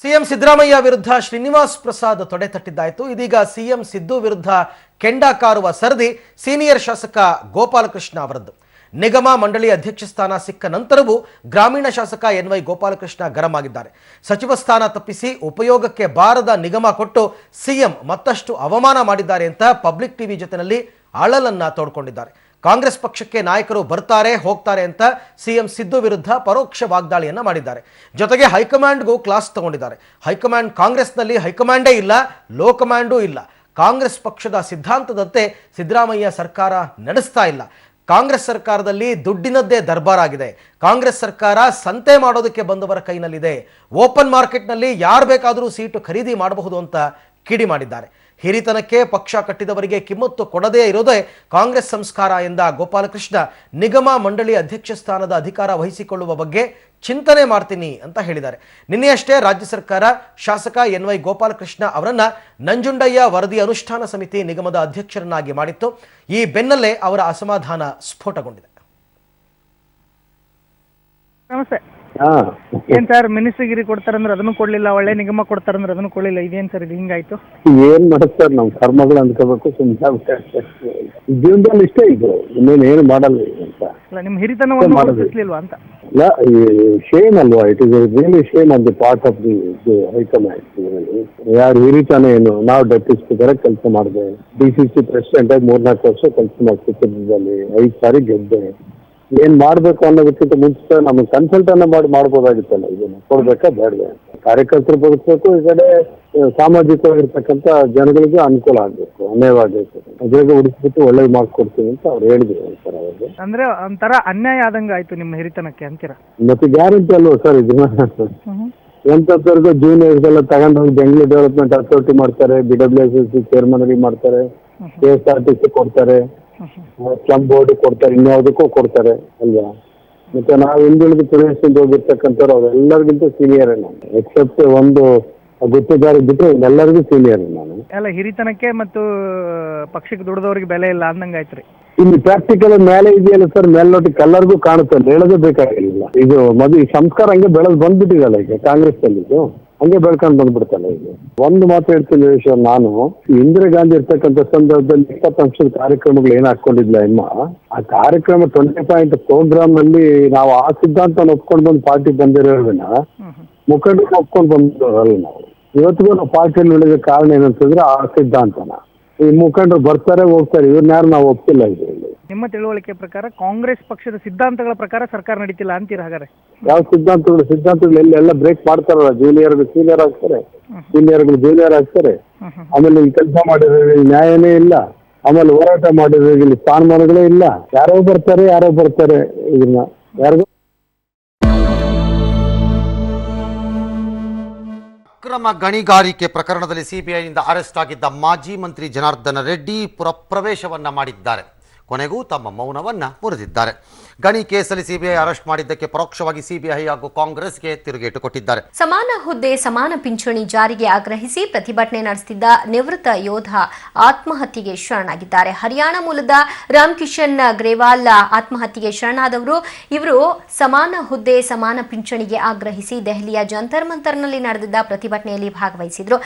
CM Siddaramaiah ವಿರುದ್ಧ ಶ್ರೀನಿವಾಸ್ ಪ್ರಸಾದ್ ತೊಡೆ ತಟ್ಟಿದ್ದಾಯಿತು. ಇದೀಗ ಸಿಎಂ ಸಿದ್ದು ವಿರುದ್ಧ ಕೆಂಡ ಕಾರುವ ಸರದಿ ಸೀನಿಯರ್ ಶಾಸಕ ಗೋಪಾಲಕೃಷ್ಣ ಅವರದ್ದು. ನಿಗಮ ಮಂಡಳಿ ಅಧ್ಯಕ್ಷ ಸ್ಥಾನ ಸಿಕ್ಕ ನಂತರವೂ ಗ್ರಾಮೀಣ ಶಾಸಕ ಎನ್ವೈ ಗೋಪಾಲಕೃಷ್ಣ ಗರಂ ಆಗಿದ್ದಾರೆ. ಸಚಿವ ಸ್ಥಾನ ತಪ್ಪಿಸಿ ಉಪಯೋಗಕ್ಕೆ ಬಾರದ ನಿಗಮ ಕೊಟ್ಟು ಸಿಎಂ ಮತ್ತಷ್ಟು ಅವಮಾನ ಮಾಡಿದ್ದಾರೆ ಅಂತ ಪಬ್ಲಿಕ್ ಟಿವಿ ಜೊತೆಯಲ್ಲಿ ಅಳಲನ್ನ ತೋಡ್ಕೊಂಡಿದ್ದಾರೆ. ಕಾಂಗ್ರೆಸ್ ಪಕ್ಷಕ್ಕೆ ನಾಯಕರು ಬರ್ತಾರೆ ಹೋಗ್ತಾರೆ ಅಂತ ಸಿಎಂ ಸಿದ್ದು ವಿರುದ್ಧ ಪರೋಕ್ಷ ವಾಗ್ದಾಳಿಯನ್ನ ಮಾಡಿದ್ದಾರೆ. ಜೊತೆಗೆ ಹೈಕಮಾಂಡ್ಗೂ ಕ್ಲಾಸ್ ತಗೊಂಡಿದ್ದಾರೆ. ಹೈಕಮಾಂಡ್ ಕಾಂಗ್ರೆಸ್ನಲ್ಲಿ ಹೈಕಮಾಂಡೇ ಇಲ್ಲ, ಲೋ ಕಮಾಂಡೂ ಇಲ್ಲ. ಕಾಂಗ್ರೆಸ್ ಪಕ್ಷದ ಸಿದ್ಧಾಂತದಂತೆ ಸಿದ್ದರಾಮಯ್ಯ ಸರ್ಕಾರ ನಡೆಸ್ತಾ ಇಲ್ಲ. ಕಾಂಗ್ರೆಸ್ ಸರ್ಕಾರದಲ್ಲಿ ದುಡ್ಡಿನದ್ದೇ ದರ್ಬಾರ್ ಆಗಿದೆ. ಕಾಂಗ್ರೆಸ್ ಸರ್ಕಾರ ಸಂತೆ ಮಾಡೋದಕ್ಕೆ ಬಂದವರ ಕೈನಲ್ಲಿದೆ. ಓಪನ್ ಮಾರ್ಕೆಟ್ನಲ್ಲಿ ಯಾರು ಬೇಕಾದರೂ ಸೀಟು ಖರೀದಿ ಮಾಡಬಹುದು ಅಂತ ಕಿಡಿ ಮಾಡಿದ್ದಾರೆ. ಹಿರಿತನಕ್ಕೆ ಪಕ್ಷ ಕಟ್ಟಿದವರಿಗೆ ಕಿಮ್ಮತ್ತು ಕೊಡದೇ ಇರೋದೇ ಕಾಂಗ್ರೆಸ್ ಸಂಸ್ಕಾರ ಎಂದ ಗೋಪಾಲಕೃಷ್ಣ, ನಿಗಮ ಮಂಡಳಿ ಅಧ್ಯಕ್ಷ ಸ್ಥಾನದ ಅಧಿಕಾರ ವಹಿಸಿಕೊಳ್ಳುವ ಬಗ್ಗೆ ಚಿಂತನೆ ಮಾಡ್ತೀನಿ ಅಂತ ಹೇಳಿದ್ದಾರೆ. ನಿನ್ನೆಯಷ್ಟೇ ರಾಜ್ಯ ಸರ್ಕಾರ ಶಾಸಕ ಎನ್ವೈ ಗೋಪಾಲಕೃಷ್ಣ ಅವರನ್ನ ನಂಜುಂಡಯ್ಯ ವರದಿ ಅನುಷ್ಠಾನ ಸಮಿತಿ ನಿಗಮದ ಅಧ್ಯಕ್ಷರನ್ನಾಗಿ ಮಾಡಿತ್ತು. ಈ ಬೆನ್ನಲ್ಲೇ ಅವರ ಅಸಮಾಧಾನ ಸ್ಫೋಟಗೊಂಡಿದೆ. ನಮಸ್ತೆ. ಏನ್ ಸರ್, ಮಿನಿಸ್ಟ್ರಿಗಿರಿ ಕೊಡ್ತಾರಂದ್ರೆ ಅದನ್ನು ಕೊಡ್ಲಿಲ್ಲ, ಒಳ್ಳೆ ನಿಗಮ ಕೊಡ್ತಾರಂದ್ರೆ ಅದನ್ನು ಕೊಡ್ಲಿಲ್ಲ, ಇದೇನ್ ಸರ್ ಇದು ಹಿಂಗಾಯ್ತು? ಏನ್ ಮಾಡುತ್ತಾರೆ, ನಮ್ ಕರ್ಮಗಳು ಅನ್ಕೋಬೇಕು. ಜೀವನದಲ್ಲಿ ಇಷ್ಟೇ ಇದು, ಇನ್ನೇನು ಏನು ಮಾಡಲ್ಲ ಅಂತ. ಅಲ್ಲ, ನಿಮ್ ಹಿರಿತನವನ್ನು ಗುರುತಿಸ್ಲಿಲ್ವಾ ಅಂತ? ಇಲ್ಲ, ಶೇಮ್ ಅಲ್ವಾ? It is really shame on the part of the high command. ಯಾರು ಹಿರಿತಾನೆ ಏನು, ನಾವು ಡೆಪ್ಯೂಟಿ ಸ್ಪೀಕರ್ ಕೆಲಸ ಮಾಡಿದೆ, DCC ಪ್ರೆಸಿಡೆಂಟ್ ಆಗಿ 4-4 ವರ್ಷ ಕೆಲಸ ಮಾಡ್ತಿದ್ದಲ್ಲಿ 5 ಸಾರಿ ಗೆದ್ದೆ. ಏನ್ ಮಾಡ್ಬೇಕು ಅನ್ನೋದಕ್ಕಿಂತ ಮುಂಚೆ ನಮಗೆ ಕನ್ಸಲ್ಟ್ ಅನ್ನ ಮಾಡ್ಬೋದಾಗಿತ್ತಲ್ಲ. ಇದನ್ನ ಕೊಡ್ಬೇಕಾ ಬೇಡವೆ? ಕಾರ್ಯಕರ್ತರು ಬದುಕಬೇಕು, ಈ ಕಡೆ ಸಾಮಾಜಿಕವಾಗಿರ್ತಕ್ಕಂಥ ಜನಗಳಿಗೆ ಅನುಕೂಲ ಆಗ್ಬೇಕು, ಅನ್ಯಾಯವಾಗಬೇಕು. ಅದ್ರಾಗ ಉಡಿಸ್ಬಿಟ್ಟು ಒಳ್ಳೇದು ಮಾಡ್ಕೊಡ್ತೀವಿ ಅಂತ ಅವ್ರು ಹೇಳಿದ್ರು ಸರ್. ಅವ್ರಿಗೆ ಅಂದ್ರೆ ಒಂಥರ ಅನ್ಯಾಯ ಆದಂಗ ಆಯ್ತು ನಿಮ್ಮ ಹಿರಿತನಕ್ಕೆ ಅಂತೀರಾ? ಮತ್ತೆ ಗ್ಯಾರಂಟಿ ಅಲ್ವಾ ಸರ್ ಇದನ್ನ? ಎಂತವರೆಗೂ ಜೂನಿಯರ್ಸ್ ಎಲ್ಲ ತಗೊಂಡೋಗಿ ಬೆಂಗಳೂರು ಡೆವಲಪ್ಮೆಂಟ್ ಅಥಾರಿಟಿ ಮಾಡ್ತಾರೆ, BWSC ಚೇರ್ಮನ್ ಮಾಡ್ತಾರೆ, KSRTC ಕೊಡ್ತಾರೆ, ಸ್ಲಮ್ ಬೋರ್ಡ್ ಕೊಡ್ತಾರೆ, ಇನ್ಯಾವುದಕ್ಕೂ ಕೊಡ್ತಾರೆ ಅಲ್ವಾ? ಮತ್ತೆ ನಾವು ಹಿಂದುಳಿದ ಪ್ರದೇಶದಿಂದ ಹೋಗಿರ್ತಕ್ಕಂಥವ್ರು ಅವರೆಲ್ಲರಿಗಿಂತ ಸೀನಿಯರ್ ನಾನು, ಎಕ್ಸೆಪ್ಟ್ ಒಂದು ಗುತ್ತೇದಾರಿ ಬಿಟ್ಟರೆ ಎಲ್ಲರಿಗೂ ಸೀನಿಯರ್ ನಾನು. ಎಲ್ಲ ಹಿರಿತನಕ್ಕೆ ಮತ್ತು ಪಕ್ಷಕ್ಕೆ ದುಡಿದವ್ರಿಗೆ ಬೆಲೆ ಇಲ್ಲ ಅಂದಂಗ ಆಯ್ತ್ರಿ. ಇಲ್ಲಿ ಪ್ರಾಕ್ಟಿಕಲ್ ಮೇಲೆ ಇದೆಯಲ್ಲ ಸರ್, ಮೇಲ್ನೋಟಕ್ಕೆ ಎಲ್ಲರಿಗೂ ಕಾಣುತ್ತೆ, ಹೇಳೋದೇ ಬೇಕಾಗಿಲ್ಲ. ಇದು ಈ ಸಂಸ್ಕಾರ ಹಂಗೆ ಬೆಳೆದು ಬಂದ್ಬಿಟ್ಟಿದಲ್ಲ ಈಗ ಕಾಂಗ್ರೆಸ್ ಅಲ್ಲಿ, ಇದು ಹಂಗೆ ಬೆಳ್ಕೊಂಡು ಬಂದ್ಬಿಡ್ತಲ್ಲ. ಈಗ ಒಂದು ಮಾತು ಹೇಳ್ತೀನಿ ವಿಶ್ವ, ನಾನು ಇಂದಿರಾ ಗಾಂಧಿ ಇರ್ತಕ್ಕಂಥ ಸಂದರ್ಭದಲ್ಲಿ 20 ಅಂಶದ ಕಾರ್ಯಕ್ರಮಗಳು ಏನ್ ಹಾಕೊಂಡಿದ್ಲ ಅಮ್ಮ, ಆ ಕಾರ್ಯಕ್ರಮ 20 ಪಾಯಿಂಟ್ ಪ್ರೋಗ್ರಾಮ್ ನಲ್ಲಿ ನಾವು ಆ ಸಿದ್ಧಾಂತ ಒಪ್ಕೊಂಡು ಬಂದು ಪಾರ್ಟಿ ಬಂದಿರೋದನ್ನ ಮುಖಂಡರು ಒಪ್ಕೊಂಡು ಬಂದಿರೋರಲ್ಲ ನಾವು. ಇವತ್ತಿಗೂ ನಾವು ಪಾರ್ಟಿಯಲ್ಲಿ ಉಳಿದ ಕಾರಣ ಏನಂತಂದ್ರೆ ಆ ಸಿದ್ಧಾಂತನ. ಈ ಮುಖಂಡರು ಬರ್ತಾರೆ ಹೋಗ್ತಾರೆ, ಇವ್ರನ್ಯಾರು ನಾವು ಒಪ್ತಿಲ್ಲ. ಇದರಲ್ಲಿ ನಿಮ್ಮ ತಿಳುವಳಿಕೆ ಪ್ರಕಾರ ಕಾಂಗ್ರೆಸ್ ಪಕ್ಷದ ಸಿದ್ಧಾಂತಗಳ ಪ್ರಕಾರ ಸರ್ಕಾರ ನಡೀತಿಲ್ಲ ಅಂತೀರಾ ಹಾಗಾದ್ರೆ? ಯಾವ ಸಿದ್ಧಾಂತಗಳು ಎಲ್ಲ ಬ್ರೇಕ್ ಮಾಡ್ತಾರಲ್ಲ. ಜೂನಿಯರ್ಗಳು ಸೀನಿಯರ್ ಆಗ್ತಾರೆ, ಸೀನಿಯರ್ಗಳು ಜೂನಿಯರ್ ಆಗ್ತಾರೆ. ಆಮೇಲೆ ಇಲ್ಲಿ ಕೆಲಸ ಮಾಡಿರೋರಿಗೆ ನ್ಯಾಯನೇ ಇಲ್ಲ, ಆಮೇಲೆ ಹೋರಾಟ ಮಾಡಿರೋರಿಗೆ ಇಲ್ಲಿ ಸ್ಥಾನಮಾನಗಳೇ ಇಲ್ಲ. ಯಾರೋ ಬರ್ತಾರೆ ಇದನ್ನ ಯಾರಿಗೂ. ಅಕ್ರಮ ಗಣಿಗಾರಿಕೆ ಪ್ರಕರಣದಲ್ಲಿ ಸಿಬಿಐನಿಂದ ಅರೆಸ್ಟ್ ಆಗಿದ್ದ ಮಾಜಿ ಮಂತ್ರಿ ಜನಾರ್ದನ ರೆಡ್ಡಿ ಪುರಪ್ರವೇಶವನ್ನ ಮಾಡಿದ್ದಾರೆ. ಕೊನೆಗೂ ತಮ್ಮ ಮೌನವನ್ನ ಮುರಿದಿದ್ದಾರೆ. ಗಣಿ ಕೇಸಲ್ಲಿ ಸಿಬಿಐ ಅರೆಸ್ಟ್ ಮಾಡಿದ್ದಕ್ಕೆ ಪರೋಕ್ಷವಾಗಿ ಸಿಬಿಐ ಹಾಗೂ ಕಾಂಗ್ರೆಸ್ಗೆ ತಿರುಗೇಟು ಕೊಟ್ಟಿದ್ದಾರೆ. ಸಮಾನ ಹುದ್ದೆ ಸಮಾನ ಪಿಂಚಣಿ ಜಾರಿಗೆ ಆಗ್ರಹಿಸಿ ಪ್ರತಿಭಟನೆ ನಡೆಸುತ್ತಿದ್ದ ನಿವೃತ್ತ ಯೋಧ ಆತ್ಮಹತ್ಯೆಗೆ ಶರಣಾಗಿದ್ದಾರೆ. ಹರಿಯಾಣ ಮೂಲದ ರಾಮ್ ಕಿಶನ್ ಗ್ರೇವಾಲ್ ಆತ್ಮಹತ್ಯೆಗೆ ಶರಣಾದವರು. ಇವರು ಸಮಾನ ಹುದ್ದೆ ಸಮಾನ ಪಿಂಚಣಿಗೆ ಆಗ್ರಹಿಸಿ ದೆಹಲಿಯ ಜಂತರ್ ಮಂತರ್ನಲ್ಲಿ ನಡೆದಿದ್ದ ಪ್ರತಿಭಟನೆಯಲ್ಲಿ ಭಾಗವಹಿಸಿದ್ರು.